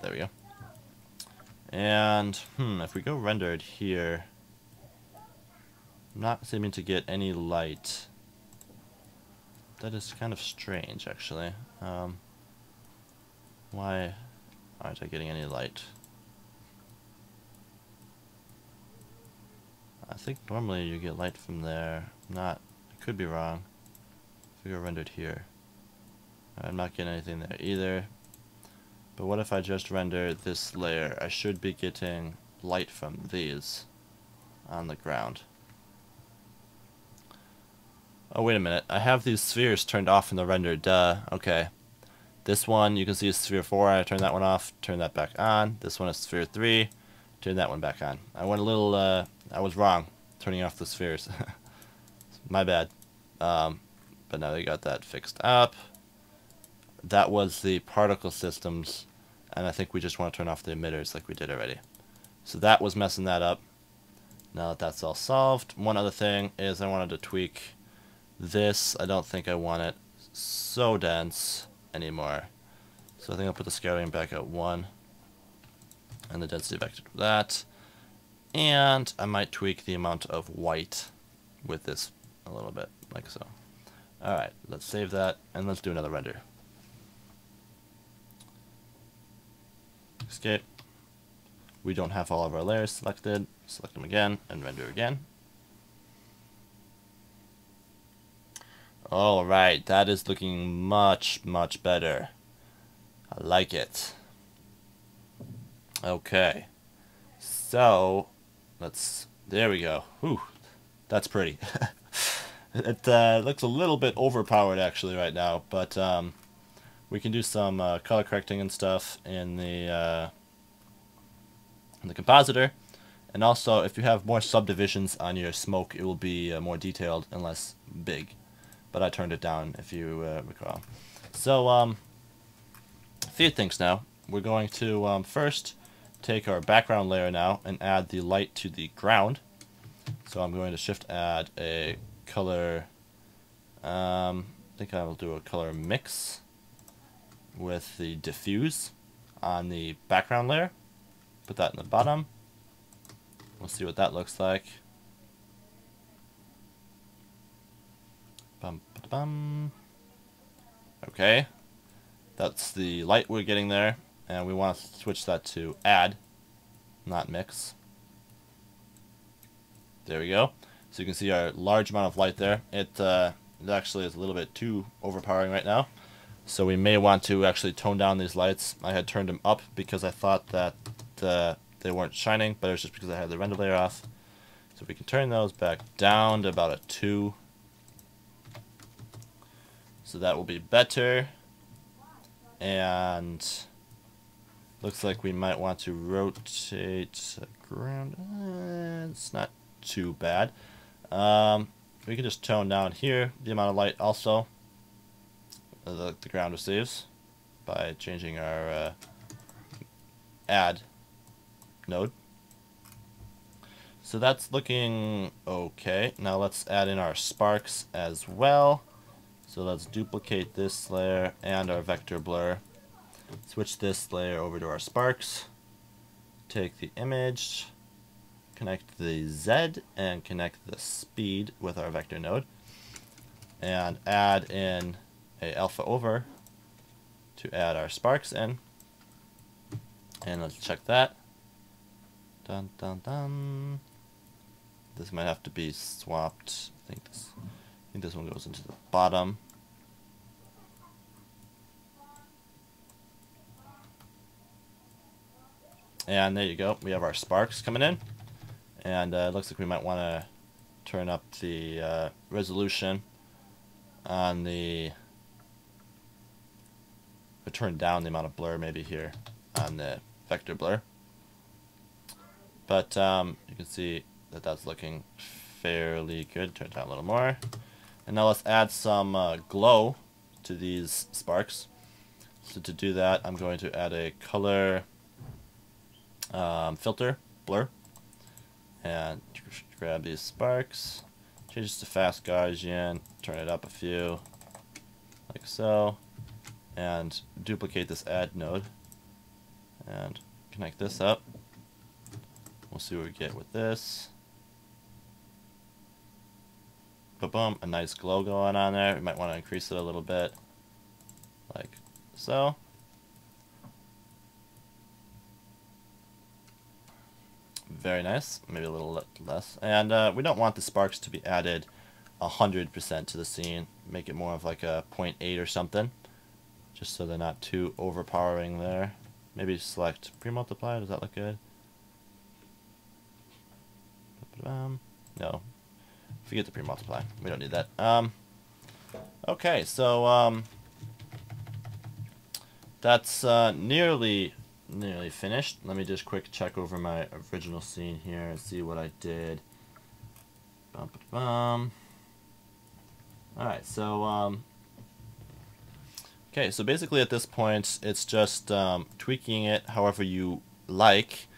There we go. And if we go rendered here, I'm not seeming to get any light. That is kind of strange, actually. Why aren't I getting any light? I think normally you get light from there. I could be wrong. If we go rendered here, I'm not getting anything there either. But what if I just render this layer? I should be getting light from these on the ground. Oh, wait a minute. I have these spheres turned off in the render. Duh. Okay. This one, you can see is sphere 4. I turn that one off, turn that back on. This one is sphere 3. Turn that one back on. I went a little, I was wrong turning off the spheres. My bad. But now they got that fixed up. That was the particle systems, and I think we just want to turn off the emitters like we did already. So that was messing that up. Now that that's all solved, one other thing is I wanted to tweak this. I don't think I want it so dense anymore. So I think I'll put the scattering back at 1 and the density back to that. And I might tweak the amount of white with this a little bit, like so. Alright, let's save that and let's do another render. Escape. We don't have all of our layers selected. Select them again and render again. Alright, that is looking much, much better. I like it. Okay. So, there we go. Whew. That's pretty. It looks a little bit overpowered actually right now, but we can do some color correcting and stuff in the compositor. And also, if you have more subdivisions on your smoke, it will be more detailed and less big. But I turned it down, if you recall. So, a few things now. We're going to first take our background layer now and add the light to the ground. So I'm going to shift add a color, I think I will do a color mix with the diffuse on the background layer. Put that in the bottom. We'll see what that looks like. Bum, ba, bum. Okay, that's the light we're getting there, and we want to switch that to add, not mix. There we go. So you can see our large amount of light there. It actually is a little bit too overpowering right now. So we may want to actually tone down these lights. I had turned them up because I thought that they weren't shining, but it was just because I had the render layer off. So we can turn those back down to about a 2. So that will be better. And looks like we might want to rotate around. It's not too bad. We can just tone down here the amount of light also the ground receives by changing our add node. So that's looking okay. Now let's add in our sparks as well. So let's duplicate this layer and our vector blur. Switch this layer over to our sparks. Take the image, connect the Z, and connect the speed with our vector node. And add in a alpha over to add our sparks in. And let's check that. Dun dun dun. This might have to be swapped. I think this one goes into the bottom. And there you go. We have our sparks coming in. And it looks like we might want to turn up the resolution on the... or turn down the amount of blur maybe here on the vector blur. But you can see that that's looking fairly good. Turn it down a little more. And now let's add some glow to these sparks. So to do that, I'm going to add a color filter, blur, and grab these sparks, change this to fast Gaussian, turn it up a few, like so, and duplicate this add node, and connect this up. We'll see what we get with this. Boom, a nice glow going on there. We might want to increase it a little bit, like so. Very nice, maybe a little less. And we don't want the sparks to be added 100% to the scene. Make it more of like a 0.8 or something, just so they're not too overpowering there. Maybe select pre-multiply, does that look good? No. Forget the pre-multiply. We don't need that. Okay, so that's nearly finished. Let me just quick check over my original scene here and see what I did. Alright, so okay, so basically at this point it's just tweaking it however you like.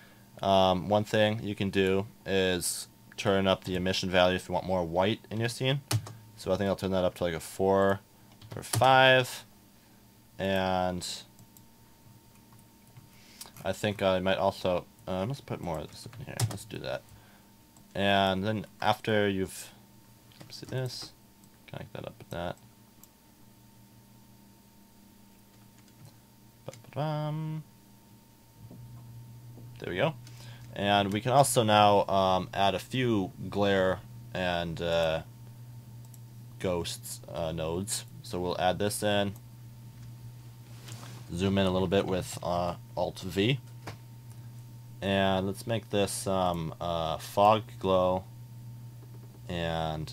One thing you can do is turn up the emission value if you want more white in your scene. So I think I'll turn that up to like a 4 or 5, and I think I might also let's put more of this in here. Let's do that. And then after you've see this, connect that up with that. There we go. And we can also now add a few glare and ghosts nodes. So we'll add this in. Zoom in a little bit with Alt V. And let's make this fog glow and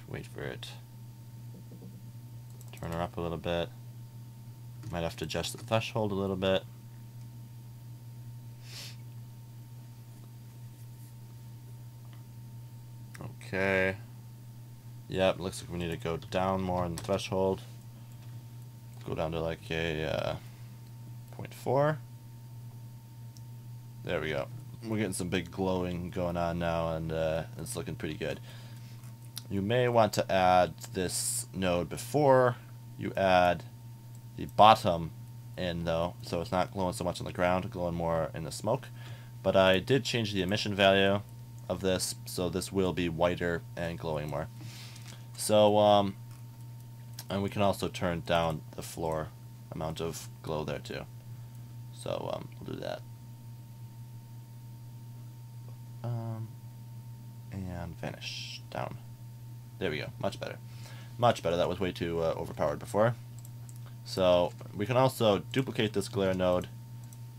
wait for it. Turn her up a little bit. Might have to adjust the threshold a little bit. Okay. Yep, looks like we need to go down more in the threshold. Go down to like a 0.4. There we go. We're getting some big glowing going on now, and it's looking pretty good. You may want to add this node before you add the bottom in, though, so it's not glowing so much on the ground, glowing more in the smoke. But I did change the emission value of this, so this will be whiter and glowing more. So, and we can also turn down the floor amount of glow there too. So we'll do that. And vanish down. There we go. Much better. Much better. That was way too overpowered before. So we can also duplicate this glare node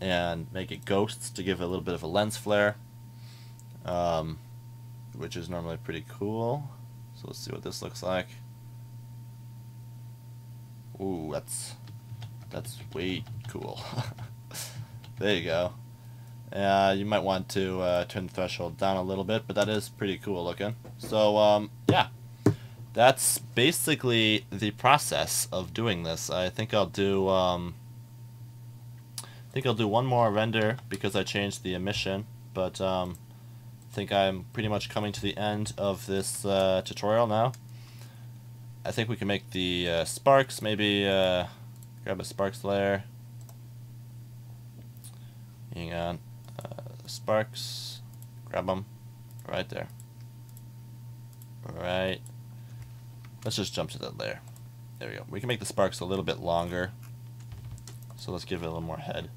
and make it ghosts to give it a little bit of a lens flare, which is normally pretty cool. So let's see what this looks like. Ooh, that's way cool. There you go. You might want to turn the threshold down a little bit, but that is pretty cool looking. So yeah, that's basically the process of doing this. I think I'll do one more render because I changed the emission, but I think I'm pretty much coming to the end of this tutorial now. I think we can make the sparks, maybe grab a sparks layer. Hang on. Sparks, grab them right there. Alright, let's just jump to that layer. There we go. We can make the sparks a little bit longer, so let's give it a little more head,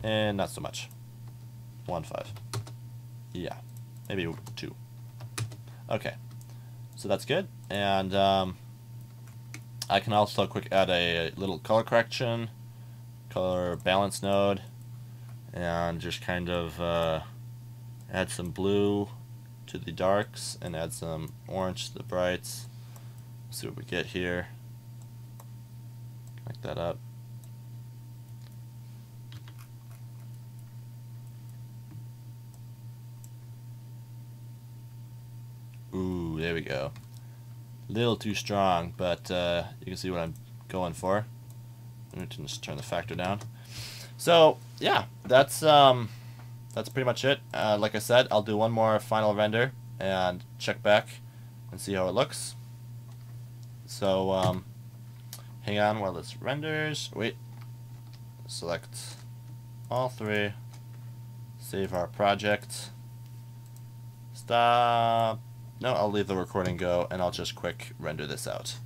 and not so much. 1.5. Yeah, maybe 2. Okay, so that's good. And I can also quick add a little color correction, color balance node, and just kind of add some blue to the darks and add some orange to the brights. See what we get here. Connect that up. Ooh, there we go. A little too strong, but you can see what I'm going for. I'm going to just turn the factor down. So yeah, that's pretty much it. Like I said, I'll do one more final render and check back and see how it looks. So hang on while this renders. Wait. Select all 3. Save our project. Stop. No, I'll leave the recording go and I'll just quick render this out.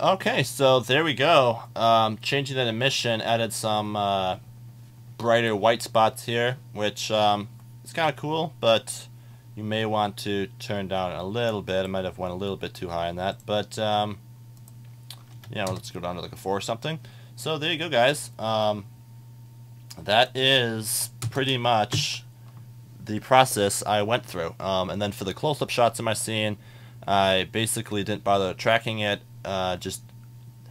Okay, so there we go. Changing that emission added some brighter white spots here, which is kind of cool, but you may want to turn down a little bit. I might have went a little bit too high on that, but yeah, well, let's go down to like a 4 or something. So there you go, guys. That is pretty much the process I went through. And then for the close-up shots in my scene, I basically didn't bother tracking it. Just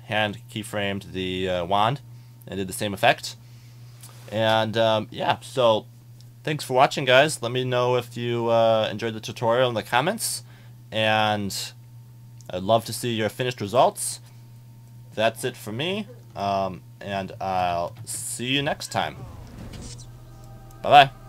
hand keyframed the wand and did the same effect. And yeah, so thanks for watching, guys. Let me know if you enjoyed the tutorial in the comments, and I'd love to see your finished results. That's it for me, and I'll see you next time. Bye-bye.